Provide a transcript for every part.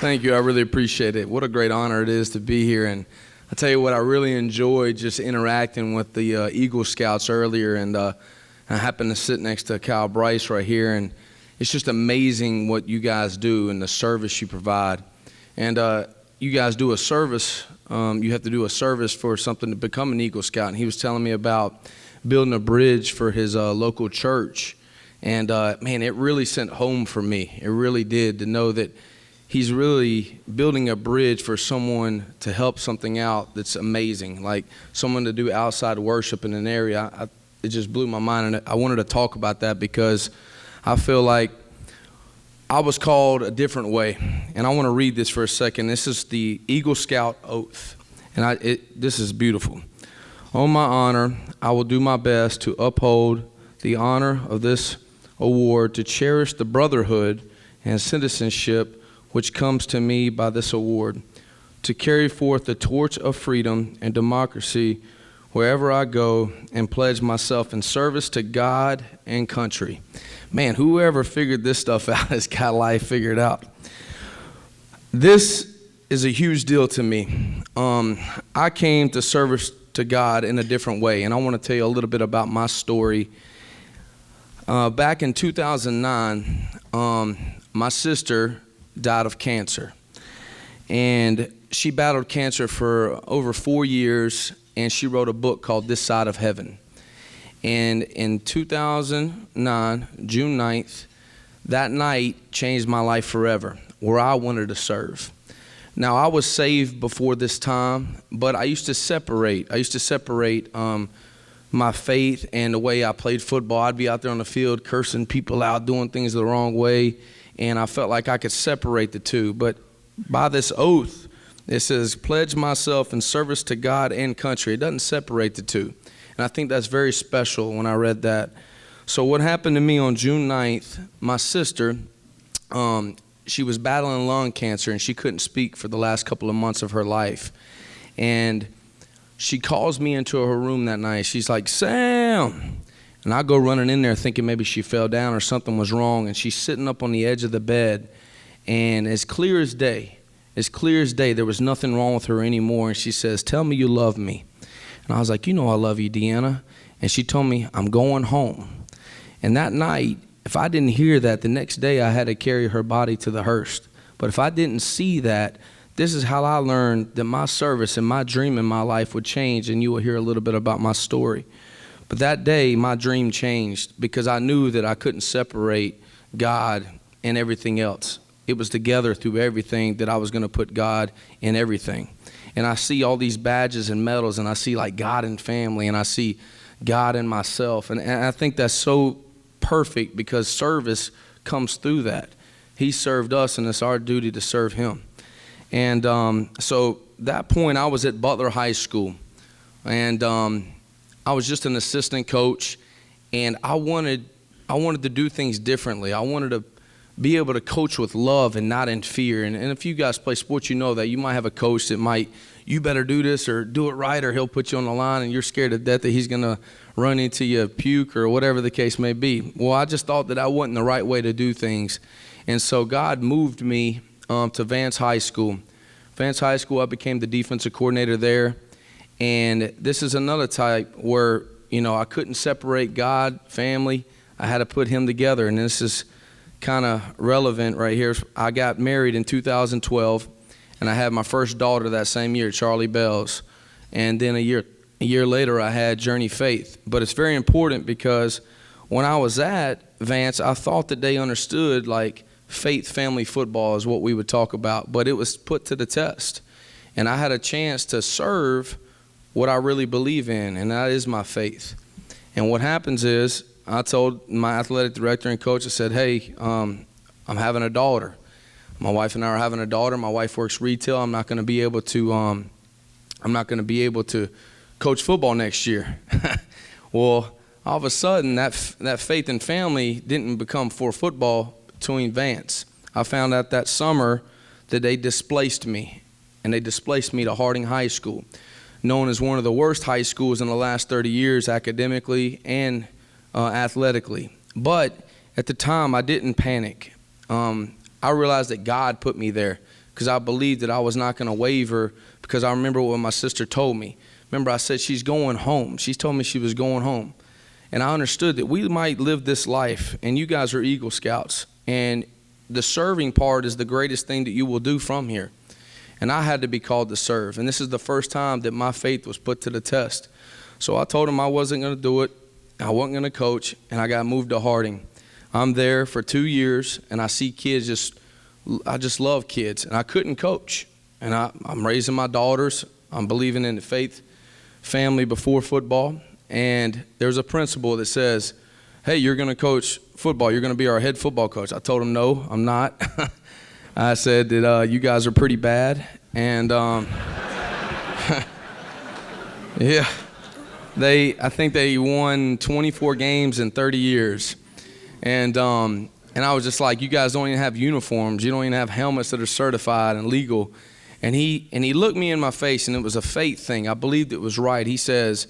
Thank you. I really appreciate it. What a great honor it is to be here. And I tell you what, I really enjoyed just interacting with the Eagle Scouts earlier. And I happened to sit next to Kyle Bryce right here. And it's just amazing what you guys do and the service you provide. And you guys do a service. You have to do a service for something to become an Eagle Scout. And he was telling me about building a bridge for his local church. And, man, it really sent home for me. It really did, to know that he's really building a bridge for someone to help something out that's amazing, like someone to do outside worship in an area. It just blew my mind, and I wanted to talk about that because I feel like I was called a different way. And I want to read this for a second. This is the Eagle Scout oath, and this is beautiful. On my honor, I will do my best to uphold the honor of this award, to cherish the brotherhood and citizenship which comes to me by this award, to carry forth the torch of freedom and democracy wherever I go, and pledge myself in service to God and country. Man, whoever figured this stuff out has got life figured out. This is a huge deal to me. I came to service to God in a different way, and I want to tell you a little bit about my story. Back in 2009, my sister died of cancer, and she battled cancer for over 4 years, and she wrote a book called This Side of Heaven. And in 2009, June 9th, that night changed my life forever, where I wanted to serve. Now, I was saved before this time, but I used to separate my faith and the way I played football. I'd be out there on the field cursing people out, doing things the wrong way, and I felt like I could separate the two. But by this oath, it says, pledge myself in service to God and country. It doesn't separate the two. And I think that's very special when I read that. So what happened to me on June 9th, my sister, she was battling lung cancer, and she couldn't speak for the last couple of months of her life. And she calls me into her room that night. She's like, Sam. And I go running in there thinking maybe she fell down or something was wrong. And she's sitting up on the edge of the bed. And as clear as day, there was nothing wrong with her anymore. And she says, tell me you love me. And I was like, you know I love you, Deanna. And she told me, I'm going home. And that night, if I didn't hear that, the next day I had to carry her body to the hearse. But if I didn't see that, this is how I learned that my service and my dream in my life would change. And you will hear a little bit about my story. But that day, my dream changed because I knew that I couldn't separate God and everything else. It was together through everything that I was going to put God in everything. And I see all these badges and medals, and I see like God and family, and I see God and myself. And I think that's so perfect because service comes through that. He served us, and it's our duty to serve him. And so that point, I was at Butler High School, and I was just an assistant coach, and I wanted to do things differently. I wanted to be able to coach with love and not in fear. And if you guys play sports, you know that you might have a coach that might, you better do this or do it right, or he'll put you on the line and you're scared to death that he's going to run into you, puke, or whatever the case may be. Well, I just thought that wasn't the right way to do things. And so God moved me to Vance High School. Vance High School, I became the defensive coordinator there. And this is another type where, I couldn't separate God, family. I had to put him together. And this is kind of relevant right here. I got married in 2012, and I had my first daughter that same year, Charlie Bells. And then a year later, I had Journey Faith. But it's very important because when I was at Vance, I thought that they understood like faith family football is what we would talk about, but it was put to the test. And I had a chance to serve what I really believe in, and that is my faith. And what happens is, I told my athletic director and coach, I said, hey, I'm having a daughter. My wife and I are having a daughter. My wife works retail. I'm not going to be able to coach football next year. Well, all of a sudden, that faith and family didn't become for football between Vance. I found out that summer that they displaced me, and they displaced me to Harding High School, known as one of the worst high schools in the last 30 years academically and athletically. But at the time, I didn't panic. I realized that God put me there because I believed that I was not going to waver, because I remember what my sister told me. Remember, I said, she's going home. She told me she was going home. And I understood that we might live this life, and you guys are Eagle Scouts, and the serving part is the greatest thing that you will do from here. And I had to be called to serve. And this is the first time that my faith was put to the test. So I told him I wasn't going to do it. I wasn't going to coach, and I got moved to Harding. I'm there for 2 years, and I see kids I just love kids, and I couldn't coach. And I'm raising my daughters. I'm believing in the faith family before football. And there's a principal that says, hey, you're going to coach football. You're going to be our head football coach. I told him, no, I'm not. I said that you guys are pretty bad. And yeah, I think they won 24 games in 30 years. And I was just like, you guys don't even have uniforms. You don't even have helmets that are certified and legal. And he looked me in my face, and it was a faith thing. I believed it was right. He says,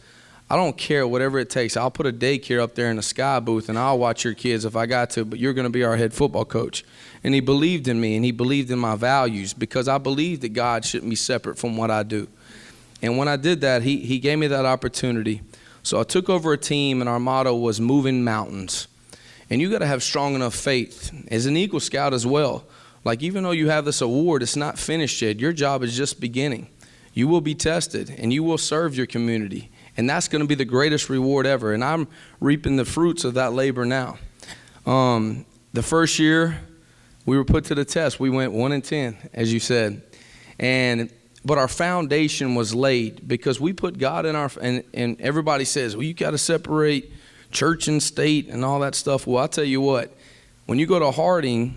I don't care, whatever it takes. I'll put a daycare up there in the sky booth, and I'll watch your kids if I got to, but you're going to be our head football coach. And he believed in me, and he believed in my values, because I believed that God shouldn't be separate from what I do. And when I did that, he gave me that opportunity. So I took over a team, and our motto was moving mountains. And you got to have strong enough faith as an Eagle Scout as well. Like, even though you have this award, it's not finished yet. Your job is just beginning. You will be tested, and you will serve your community. And that's going to be the greatest reward ever. And I'm reaping the fruits of that labor now. The first year, we were put to the test. We went 1-10, as you said. But our foundation was laid, because we put God in our, and everybody says, well, you got to separate church and state and all that stuff. Well, I'll tell you what, when you go to Harding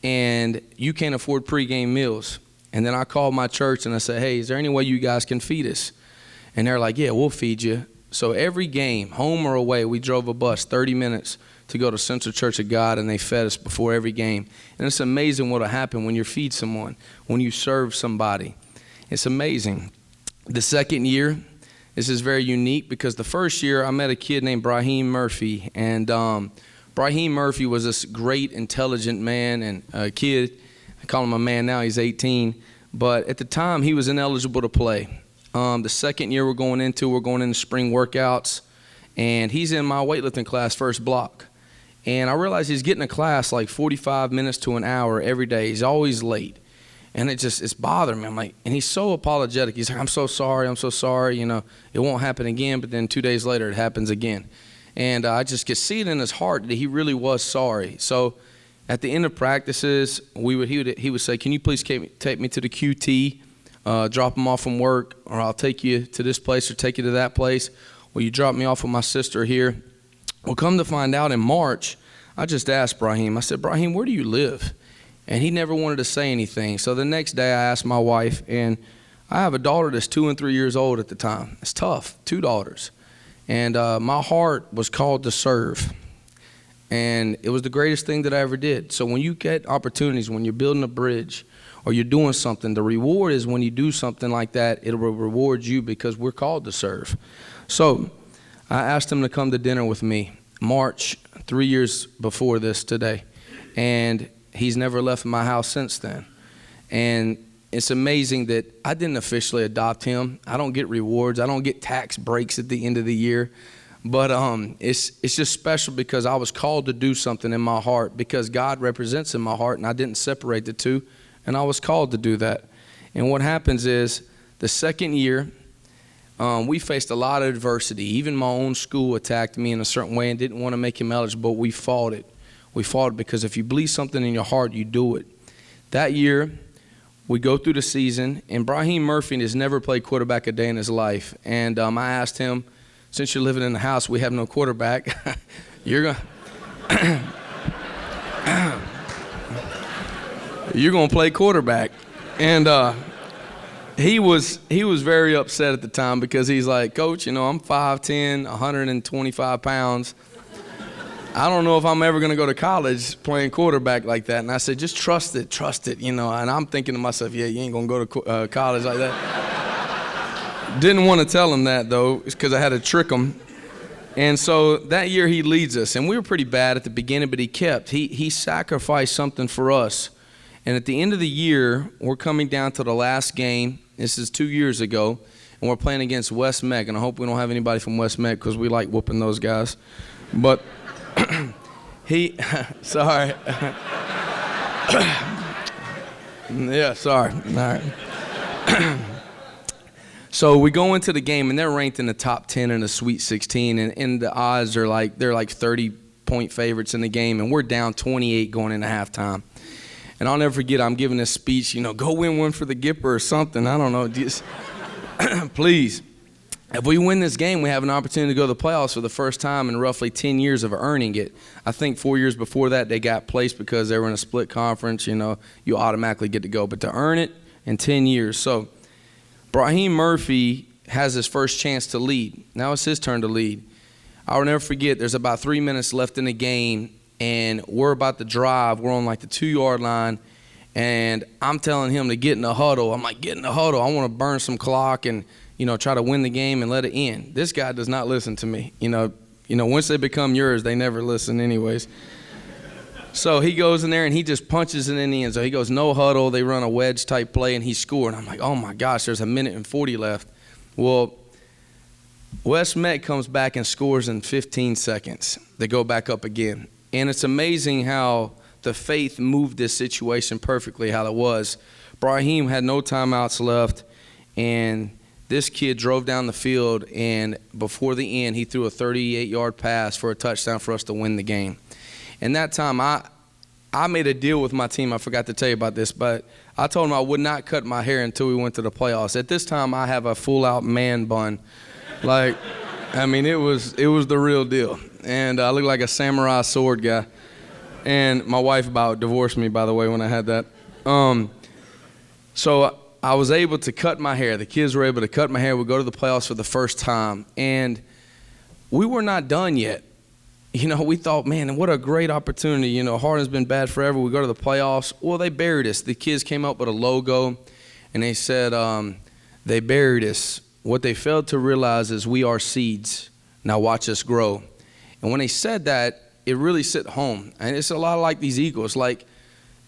and you can't afford pregame meals, and then I called my church and I said, hey, is there any way you guys can feed us? And they're like, yeah, we'll feed you. So every game, home or away, we drove a bus 30 minutes to go to Central Church of God, and they fed us before every game. And it's amazing what will happen when you feed someone, when you serve somebody. It's amazing. The second year, this is very unique, because the first year I met a kid named Brahim Murphy. And Brahim Murphy was this great, intelligent man and a kid. I call him a man now, he's 18. But at the time, he was ineligible to play. The second year we're going into spring workouts, and he's in my weightlifting class, first block. And I realized he's getting to class like 45 minutes to an hour every day. He's always late. And it's bothering me. I'm like, and he's so apologetic. He's like, I'm so sorry, you know, it won't happen again. But then 2 days later, it happens again. And I just could see it in his heart that he really was sorry. So at the end of practices, he would say, can you please take me to the QT? Drop him off from work, or I'll take you to this place or take you to that place. Well, you drop me off with my sister here. Well, come to find out, in March, I just asked Brahim. I said, Brahim, where do you live? And he never wanted to say anything. So the next day I asked my wife, and I have a daughter that's 2 and 3 years old at the time. It's tough, 2 daughters. And my heart was called to serve. And it was the greatest thing that I ever did. So when you get opportunities, when you're building a bridge, or you're doing something, the reward is when you do something like that, it will reward you, because we're called to serve. So I asked him to come to dinner with me, March, 3 years before this today. And he's never left my house since then. And it's amazing that I didn't officially adopt him. I don't get rewards. I don't get tax breaks at the end of the year. But it's just special, because I was called to do something in my heart, because God represents in my heart, and I didn't separate the two. And I was called to do that. And what happens is, the second year, we faced a lot of adversity. Even my own school attacked me in a certain way and didn't want to make him eligible. We fought it. We fought it, because if you believe something in your heart, you do it. That year, we go through the season, and Brahim Murphy has never played quarterback a day in his life. And I asked him, since you're living in the house, we have no quarterback. You're going to play quarterback. And he was very upset at the time, because he's like, Coach, you know, I'm 5'10", 125 pounds. I don't know if I'm ever going to go to college playing quarterback like that. And I said, just trust it, you know. And I'm thinking to myself, yeah, you ain't going to go to college like that. Didn't want to tell him that, though, because I had to trick him. And so that year he leads us. And we were pretty bad at the beginning, but he sacrificed something for us. And at the end of the year, we're coming down to the last game. This is 2 years ago, and we're playing against West Meck. And I hope we don't have anybody from West Meck because we like whooping those guys. But sorry. Yeah, sorry. All right. So we go into the game, and they're ranked in the top 10 in the Sweet 16, and the odds are they're 30-point favorites in the game, and we're down 28 going into halftime. And I'll never forget, I'm giving this speech, go win one for the Gipper or something. I don't know. Just please. If we win this game, we have an opportunity to go to the playoffs for the first time in roughly 10 years of earning it. I think 4 years before that, they got placed because they were in a split conference. You automatically get to go. But to earn it in 10 years. So Brahim Murphy has his first chance to lead. Now it's his turn to lead. I'll never forget, there's about 3 minutes left in the game, and we're about to drive. We're on the 2-yard line, and I'm telling him to get in the huddle. I'm like, get in the huddle. I want to burn some clock and, try to win the game and let it end. This guy does not listen to me. Once they become yours, they never listen anyways. So he goes in there and he just punches it in the end zone. He goes, no huddle. They run a wedge type play and he scored. And I'm like, oh my gosh, there's 1:40 left. Well, West Met comes back and scores in 15 seconds. They go back up again. And it's amazing how the faith moved this situation perfectly, how it was. Brahim had no timeouts left, and this kid drove down the field, and before the end, he threw a 38-yard pass for a touchdown for us to win the game. And that time, I made a deal with my team. I forgot to tell you about this, but I told them I would not cut my hair until we went to the playoffs. At this time, I have a full-out man bun. It was the real deal. And I look like a samurai sword guy. And my wife about divorced me, by the way, when I had that. So I was able to cut my hair. The kids were able to cut my hair. We go to the playoffs for the first time. And we were not done yet. We thought, man, what a great opportunity. Hardin's been bad forever. We go to the playoffs. Well, they buried us. The kids came up with a logo, and they said they buried us. What they failed to realize is we are seeds. Now watch us grow. And when they said that, it really hit home. And it's a lot like these Eagles. A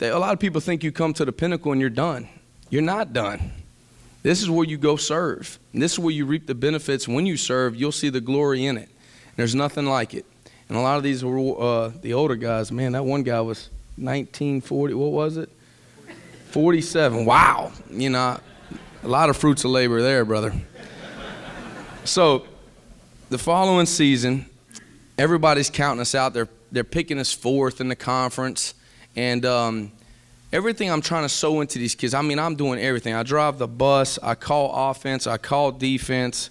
lot of people think you come to the pinnacle and you're done. You're not done. This is where you go serve. And this is where you reap the benefits. When you serve, you'll see the glory in it. There's nothing like it. And a lot of these were the older guys. Man, that one guy was 1940. What was it? 47. Wow. A lot of fruits of labor there, brother. So the following season, everybody's counting us out. They're picking us fourth in the conference. And everything I'm trying to sow into these kids, I'm doing everything. I drive the bus. I call offense. I call defense.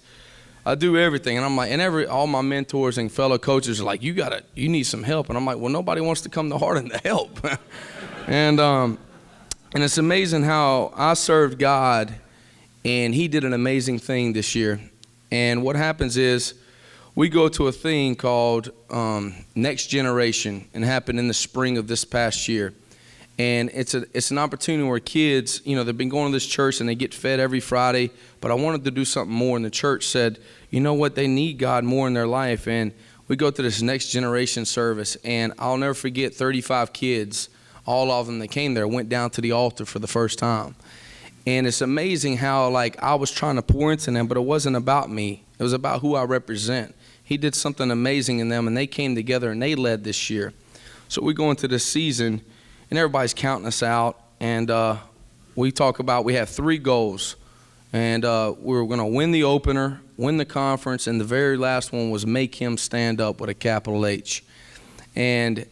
I do everything. And I'm like, all my mentors and fellow coaches are like, you need some help. And I'm like, well, nobody wants to come to Hardin to help. And it's amazing how I served God, and he did an amazing thing this year. And what happens is we go to a thing called Next Generation, and it happened in the spring of this past year. And it's an opportunity where kids, they've been going to this church and they get fed every Friday, but I wanted to do something more. And the church said, you know what, they need God more in their life. And we go to this Next Generation service, and I'll never forget 35 kids, all of them that came there, went down to the altar for the first time. And it's amazing how I was trying to pour into them, but it wasn't about me. It was about who I represent. He did something amazing in them, and they came together and they led this year. So we go into this season, and everybody's counting us out, and we have 3 goals, and we were going to win the opener, win the conference, and the very last one was make him stand up with a capital H. And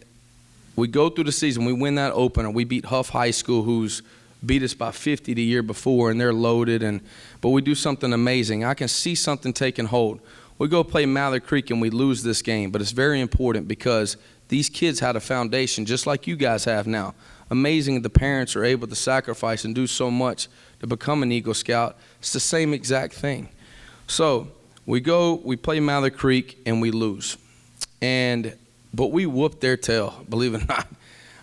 we go through the season, we win that opener, we beat Huff High School, who's beat us by 50 the year before, and they're loaded, but we do something amazing. I can see something taking hold. We go play Mallard Creek, and we lose this game, but it's very important because these kids had a foundation just like you guys have now. Amazing the parents are able to sacrifice and do so much to become an Eagle Scout. It's the same exact thing. So we play Mallard Creek, and we lose. But we whooped their tail, believe it or not.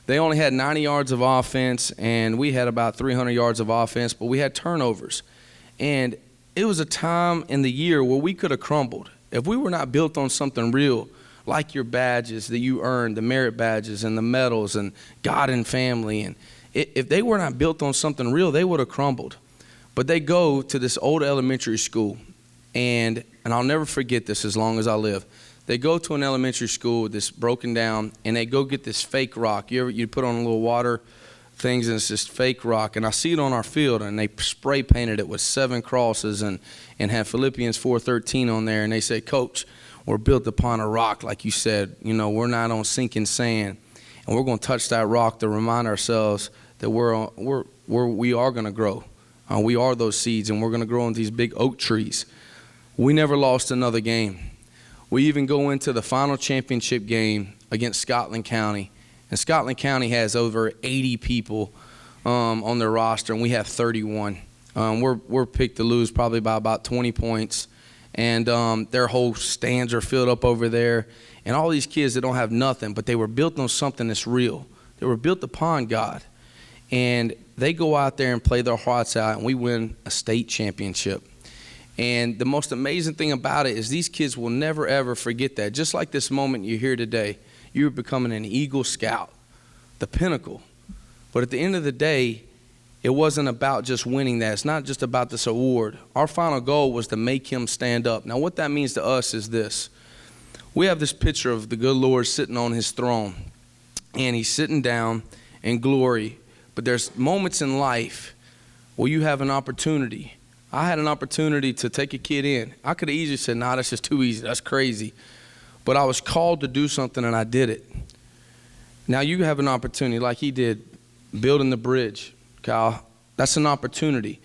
They only had 90 yards of offense, and we had about 300 yards of offense, but we had turnovers. And it was a time in the year where we could have crumbled. If we were not built on something real, like your badges that you earned, the merit badges and the medals and God and family, and If they were not built on something real, they would have crumbled. But they go to this old elementary school, and I'll never forget this as long as I live. They go to an elementary school that's broken down, and they go get this fake rock. You put on a little water things, and it's this fake rock. And I see it on our field, and they spray painted it with 7 crosses and have Philippians 4:13 on there. And they say, "Coach, we're built upon a rock," like you said. You know, we're not on sinking sand, and we're going to touch that rock to remind ourselves that we are going to grow. We are those seeds, and we're going to grow into these big oak trees. We never lost another game. We even go into the final championship game against Scotland County, and Scotland County has over 80 people on their roster, and we have 31. We're picked to lose probably by about 20 points, and their whole stands are filled up over there, and all these kids that don't have nothing, but they were built on something that's real. They were built upon God, and they go out there and play their hearts out, and we win a state championship. And the most amazing thing about it is these kids will never, ever forget that. Just like this moment you're here today, you're becoming an Eagle Scout, the pinnacle. But at the end of the day, it wasn't about just winning that. It's not just about this award. Our final goal was to make him stand up. Now, what that means to us is this. We have this picture of the good Lord sitting on his throne, and he's sitting down in glory. But there's moments in life where you have an opportunity. I had an opportunity to take a kid in. I could have easily said, "Nah, that's just too easy. That's crazy." But I was called to do something, and I did it. Now you have an opportunity like he did, building the bridge, Kyle. That's an opportunity.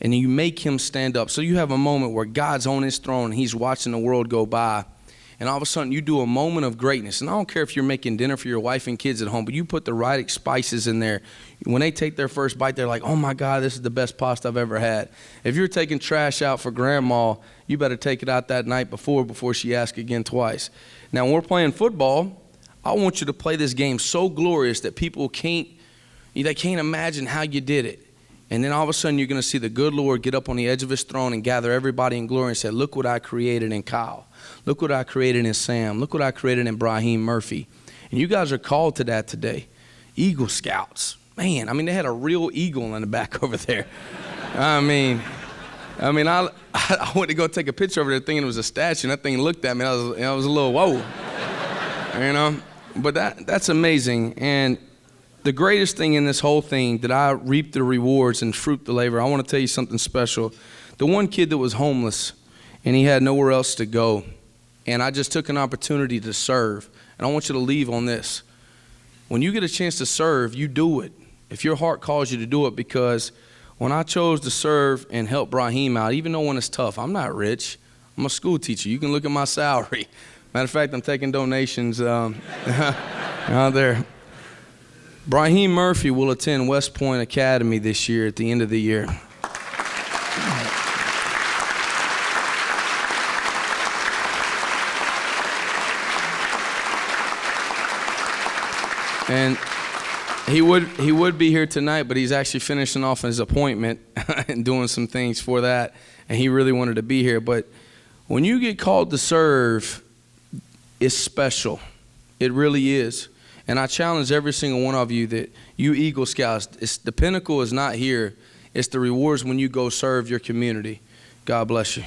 And you make him stand up. So you have a moment where God's on his throne, and he's watching the world go by. And all of a sudden, you do a moment of greatness. And I don't care if you're making dinner for your wife and kids at home, but you put the right spices in there. When they take their first bite, they're like, "Oh, my God, this is the best pasta I've ever had." If you're taking trash out for grandma, you better take it out that night before she asks again twice. Now, when we're playing football, I want you to play this game so glorious that people can't imagine how you did it. And then all of a sudden, you're going to see the good Lord get up on the edge of his throne and gather everybody in glory and say, "Look what I created in Kyle. Look what I created in Sam. Look what I created in Brahim Murphy." And you guys are called to that today. Eagle Scouts. Man, I mean, they had a real eagle in the back over there. I went to go take a picture over there thinking it was a statue, and that thing looked at me. I was a little, whoa. You know? But that's amazing. And the greatest thing in this whole thing that I reap the rewards and fruit the labor, I want to tell you something special. The one kid that was homeless, and he had nowhere else to go, and I just took an opportunity to serve. And I want you to leave on this. When you get a chance to serve, you do it. If your heart calls you to do it, because when I chose to serve and help Brahim out, even though when it's tough, I'm not rich. I'm a school teacher. You can look at my salary. Matter of fact, I'm taking donations out there. Brahim Murphy will attend West Point Academy this year at the end of the year. And he would be here tonight, but he's actually finishing off his appointment and doing some things for that, and he really wanted to be here. But when you get called to serve, it's special. It really is. And I challenge every single one of you that you Eagle Scouts, the pinnacle is not here. It's the rewards when you go serve your community. God bless you.